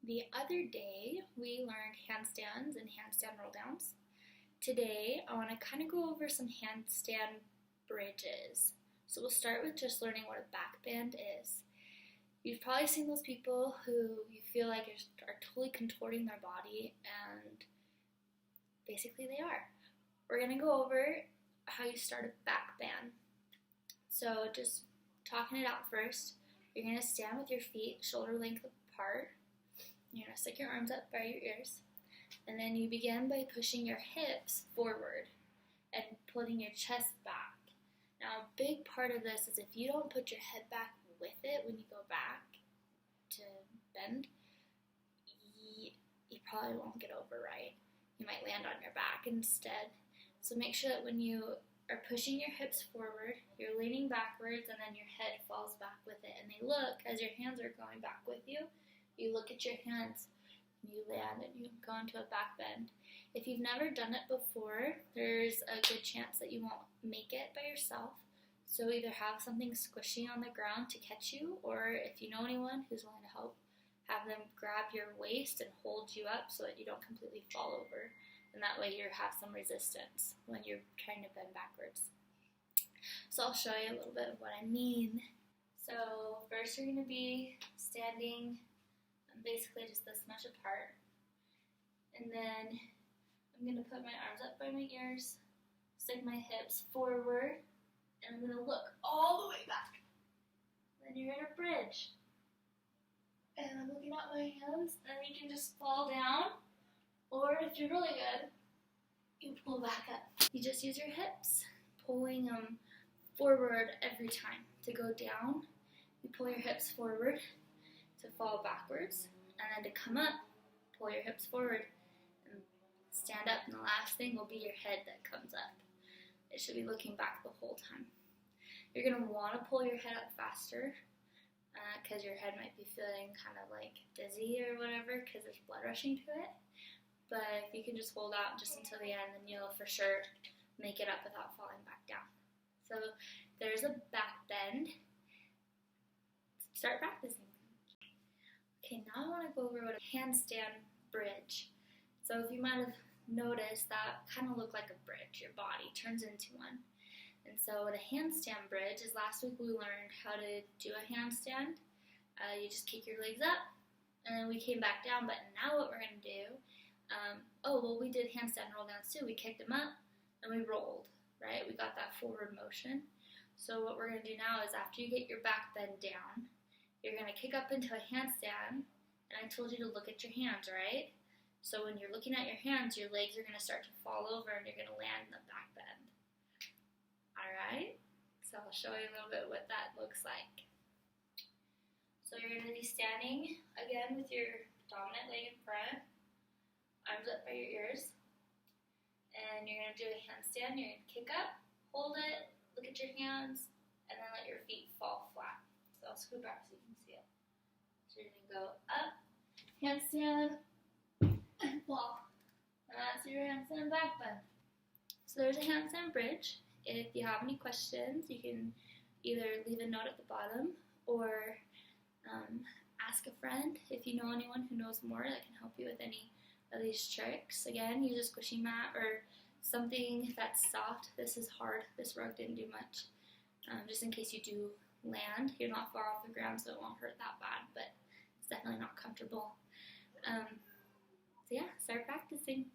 The other day, we learned handstands and handstand roll downs. Today, I want to kind of go over some handstand bridges. So we'll start with just learning what a back bend is. You've probably seen those people who you feel like are totally contorting their body, and basically they are. We're going to go over how you start a back bend. So just talking it out first, you're going to stand with your feet shoulder length apart. You're going to stick your arms up by your ears. And then you begin by pushing your hips forward and putting your chest back. Now, a big part of this is if you don't put your head back with it when you go back to bend, you probably won't get over right. You might land on your back instead. So make sure that when you are pushing your hips forward, you're leaning backwards, and then your head falls back with it. And they look, as your hands are going back with you, you look at your hands, and you land, and you go into a back bend. If you've never done it before, there's a good chance that you won't make it by yourself. So either have something squishy on the ground to catch you, or if you know anyone who's willing to help, have them grab your waist and hold you up so that you don't completely fall over. And that way you have some resistance when you're trying to bend backwards. So I'll show you a little bit of what I mean. So first you're going to be standing basically just this much apart. And then I'm going to put my arms up by my ears, stick my hips forward, and I'm going to look all the way back. Then you're going to bridge. And I'm looking at my hands, and you can just fall down. Or if you're really good, you pull back up. You just use your hips, pulling them forward every time. To go down, you pull your hips forward. To fall backwards, and then to come up, pull your hips forward and stand up, and the last thing will be your head that comes up. It should be looking back the whole time. You're going to want to pull your head up faster because your head might be feeling kind of like dizzy or whatever because there's blood rushing to it. But if you can just hold out just until the end, then you'll for sure make it up without falling back down. So there's a back bend. Start practicing. Okay, now I want to go over what a handstand bridge. So if you might have noticed, that kind of looked like a bridge. Your body turns into one. And so what a handstand bridge is, last week we learned how to do a handstand. You just kick your legs up, and then we came back down. But now what we're going to do, we did handstand roll downs too. We kicked them up, and we rolled, right? We got that forward motion. So what we're going to do now is after you get your back bend down, you're going to kick up into a handstand, and I told you to look at your hands, right? So when you're looking at your hands, your legs are going to start to fall over, and you're going to land in the back bend. Alright? So I'll show you a little bit what that looks like. So you're going to be standing, again, with your dominant leg in front, arms up by your ears, and you're going to do a handstand. You're going to kick up, hold it, look at your hands, and then let your feet fall flat. So I'll scoot back so you can see it. So you're going to go up, handstand, and fall. And that's your handstand back bend. So there's a handstand bridge. If you have any questions, you can either leave a note at the bottom or ask a friend if you know anyone who knows more that can help you with any of these tricks. Again, use a squishy mat or something that's soft. This is hard. This rug didn't do much. Just in case you do land, you're not far off the ground, so it won't hurt that bad, but it's definitely not comfortable. So yeah, start practicing.